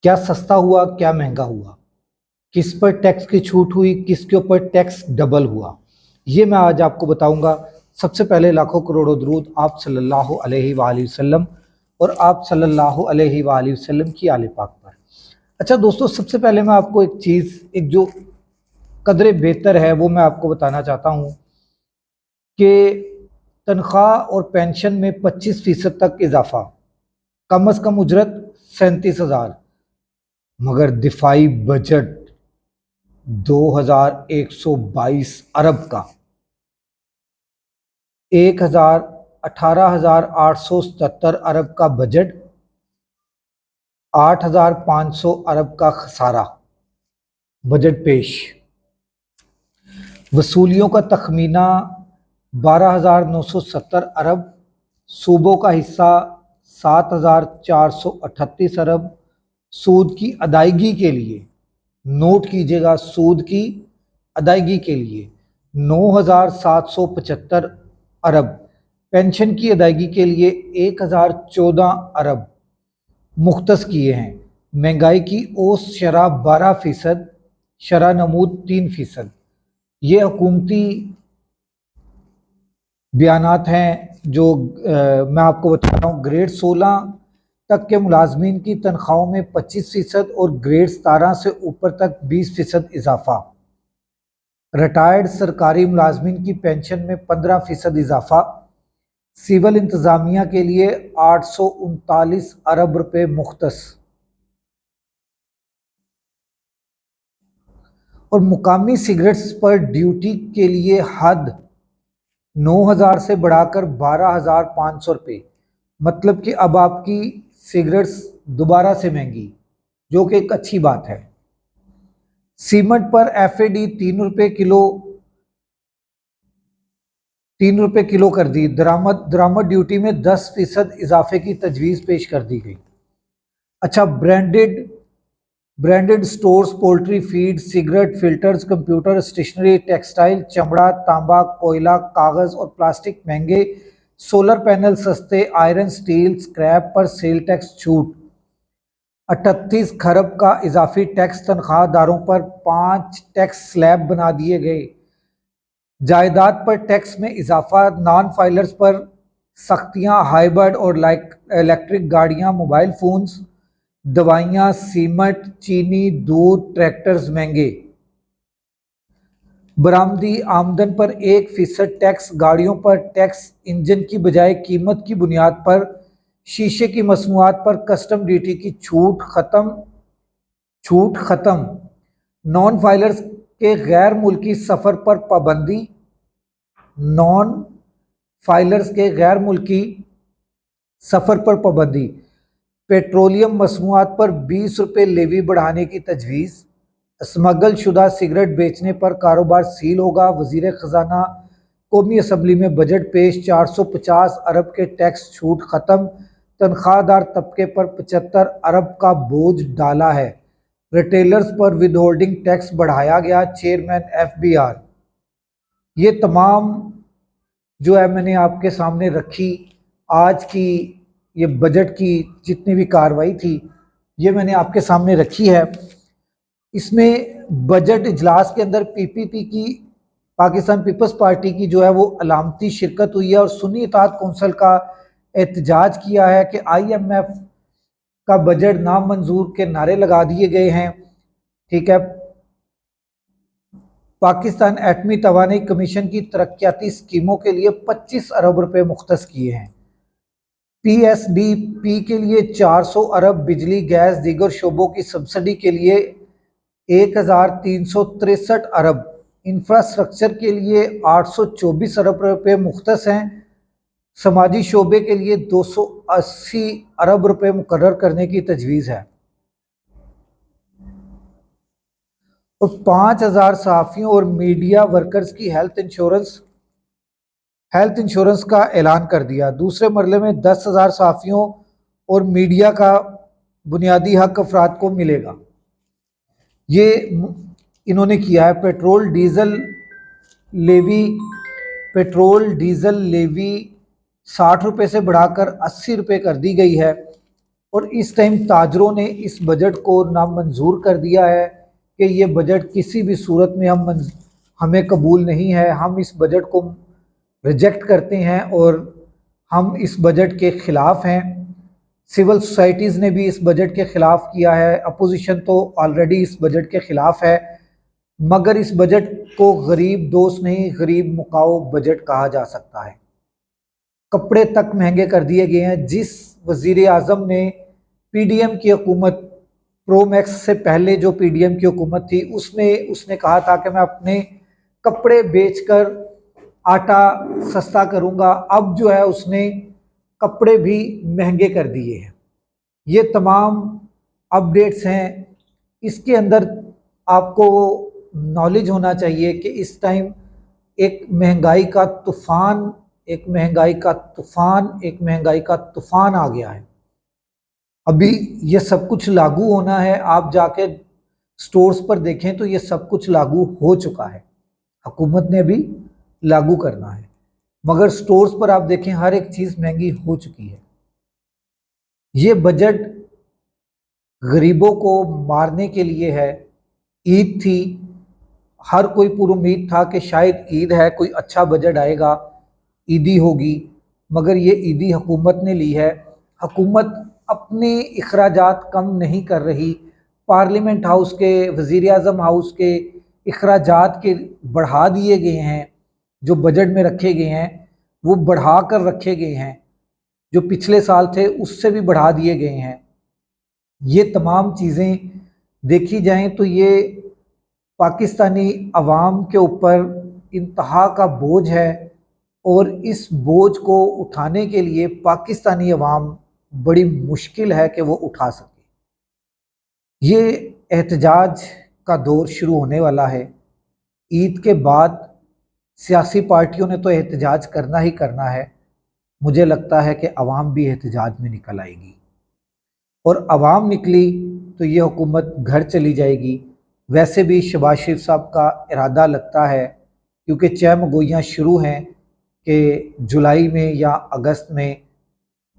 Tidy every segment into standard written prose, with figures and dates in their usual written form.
क्या सस्ता हुआ, क्या महंगा हुआ, किस पर टैक्स की छूट हुई, किसके ऊपर टैक्स डबल हुआ, ये मैं आज आपको बताऊंगा। सबसे पहले लाखों करोड़ों दरूद आप सल्लल्लाहु अलैहि वसल्लम और आप सल्लल्लाहु अलैहि वसल्लम की आले पाक पर। अच्छा दोस्तों, सबसे पहले मैं आपको एक चीज़, एक जो कदरे बेहतर है वो मैं आपको बताना चाहता हूँ कि तनख्वाह और पेंशन में 25% तक इजाफा, कम अज़ कम उजरत 37,000, मगर दिफाई बजट 2122 अरब का 18,877 अरब का बजट, 8,500 अरब का खसारा बजट पेश। वसूलियों का तखमीना 12,970 अरब, सूबों का हिस्सा 7,438 अरब, सूद की अदायगी के लिए, नोट कीजिएगा, सूद की अदायगी के लिए 9,775 अरब, पेंशन की अदायगी के लिए 1,014 अरब मुख्तस किए हैं। महंगाई की औसत शरह 12%, शरह नमूद 3%। ये हुकूमती बयानात हैं जो मैं आपको बता रहा हूँ। ग्रेड 16 तक के मुलाजमीन की तनख्वाहों में 25% और ग्रेड 17 से ऊपर तक 20% इजाफा। रिटायर्ड सरकारी मुलाजमीन की पेंशन में 15% इजाफा। सिविल इंतज़ामिया के लिए 839 अरब रुपए मुख्तस। और मुकामी सिगरेट्स पर ड्यूटी के लिए हद 9,000 से बढ़ाकर 12,500 रुपये। मतलब कि अब आपकी सिगरेट्स दोबारा से महंगी, जो कि एक अच्छी बात है। सीमेंट पर FAD 3 रुपये किलो कर दी। दरामद ड्यूटी में 10% इजाफे की तजवीज़ पेश कर दी गई। अच्छा, branded stores, poultry feed, cigarette, filters, computer, stationery, textile, चमड़ा, तांबा, कोयला, कागज़ और प्लास्टिक महंगे, सोलर पैनल सस्ते, आयरन, स्टील, स्क्रैप पर सेल टैक्स छूट। 38 खरब का इजाफी टैक्स तनख्वाहदारों पर 5 टैक्स स्लैब बना दिए गए। जायदाद पर टैक्स में इजाफा, नॉन फाइलर्स पर सख्तियाँ, हाइब्रिड और इलेक्ट्रिक गाड़ियाँ, मोबाइल फ़ोन्स, दवाइयाँ, सीमेंट, चीनी, दूध, ट्रैक्टर्स महंगे। बरामदी आमदन पर 1% टैक्स, गाड़ियों पर टैक्स, इंजन की बजाय कीमत की बुनियाद पर, शीशे की मसनूआत पर कस्टम ड्यूटी की छूट खत्म। नॉन फाइलर्स के गैर मुल्की सफ़र पर पाबंदी। नॉन फाइलर्स के गैर मुल्की सफ़र पर पाबंदी। पेट्रोलियम मसनूआत पर 20 रुपये लेवी बढ़ाने की तजवीज़। स्मगल शुदा सिगरेट बेचने पर कारोबार सील होगा। वज़ीर ख़जाना कौमी असम्बली में बजट पेश। 450 अरब के टैक्स छूट ख़त्म। तनख्वाहदार तबके पर 75 अरब का बोझ डाला है। रिटेलर्स पर विदहोल्डिंग टैक्स बढ़ाया गया। Chairman FBR। ये तमाम जो है मैंने आपके सामने रखी आज की, ये बजट की जितनी भी कार्रवाई थी ये मैंने आपके सामने रखी है। इसमें बजट इजलास के अंदर PPP की, पाकिस्तान पीपल्स पार्टी की जो है वो अलामती शिरकत हुई है और सुन्नी इत्तेहाद कौंसिल का एहतजाज किया है कि IMF का बजट नामंजूर के नारे लगा दिए गए हैं। ठीक है, पाकिस्तान एटमी तवानाई कमीशन की तरक्याती स्कीमों के लिए 25 अरब रुपए मुख्तस किए हैं। PSDP के लिए 400 अरब, बिजली, गैस, दीगर शोबों की सब्सिडी के लिए 1,363 अरब, इंफ्रास्ट्रक्चर के लिए 824 अरब रुपए मुख्तस हैं। समाजी शोबे के लिए 280 अरब रुपए मुकर्रर करने की तजवीज़ है और 5,000 सहाफ़ियों और मीडिया वर्कर्स की हेल्थ इंश्योरेंस का ऐलान कर दिया। दूसरे मरले में 10,000 सहाफ़ियों और मीडिया का बुनियादी हक अफराद को मिलेगा। ये इन्होंने किया है। पेट्रोल डीजल लेवी 60 रुपये से बढ़ाकर 80 रुपये कर दी गई है और इस टाइम ताजरों ने इस बजट को नामंजूर कर दिया है कि ये बजट किसी भी सूरत में हमें कबूल नहीं है, हम इस बजट को रिजेक्ट करते हैं और हम इस बजट के ख़िलाफ़ हैं। सिविल सोसाइटीज़ ने भी इस बजट के ख़िलाफ़ किया है, अपोजिशन तो ऑलरेडी इस बजट के ख़िलाफ़ है, मगर इस बजट को गरीब दोस्त नहीं गरीब मुकाओ बजट कहा जा सकता है। कपड़े तक महंगे कर दिए गए हैं। जिस वज़ीर आज़म ने पीडीएम की हुकूमत प्रो मैक्स से पहले जो पीडीएम की हुकूमत थी उसने कहा था कि मैं अपने कपड़े बेचकर आटा सस्ता करूंगा, अब जो है उसने कपड़े भी महंगे कर दिए हैं। ये तमाम अपडेट्स हैं। इसके अंदर आपको नॉलेज होना चाहिए कि इस टाइम एक महंगाई का तूफ़ान आ गया है। अभी ये सब कुछ लागू होना है। आप जाके स्टोर्स पर देखें तो ये सब कुछ लागू हो चुका है, हुकूमत ने अभी लागू करना है, मगर स्टोर्स पर आप देखें हर एक चीज़ महंगी हो चुकी है। ये बजट गरीबों को मारने के लिए है। ईद थी, हर कोई पुरुमीद था कि शायद ईद है, कोई अच्छा बजट आएगा, ईदी होगी, मगर ये ईदी हुकूमत ने ली है। हुकूमत अपने अखराजात कम नहीं कर रही। पार्लियामेंट हाउस के, वज़ीर आज़म हाउस के अखराजात के बढ़ा दिए गए हैं, जो बजट में रखे गए हैं वो बढ़ा कर रखे गए हैं, जो पिछले साल थे उससे भी बढ़ा दिए गए हैं। ये तमाम चीज़ें देखी जाएं तो ये पाकिस्तानी अवाम के ऊपर इंतहा का बोझ है और इस बोझ को उठाने के लिए पाकिस्तानी अवाम बड़ी मुश्किल है कि वो उठा सके। ये एहतजाज का दौर शुरू होने वाला है। ईद के बाद सियासी पार्टियों ने तो एहतजाज करना ही करना है। मुझे लगता है कि अवाम भी एहतजाज में निकल आएगी और अवाम निकली तो ये हुकूमत घर चली जाएगी। वैसे भी शहबाज शरीफ साहब का इरादा लगता है, क्योंकि चहमगोइयाँ शुरू हैं कि जुलाई में या अगस्त में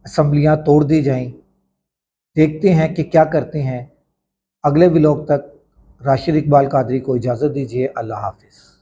असम्बलियाँ तोड़ दी जाएं। देखते हैं कि क्या करते हैं। अगले व्लॉग तक राशिद इकबाल कादरी को इजाज़त दीजिए। अल्लाह हाफिज़।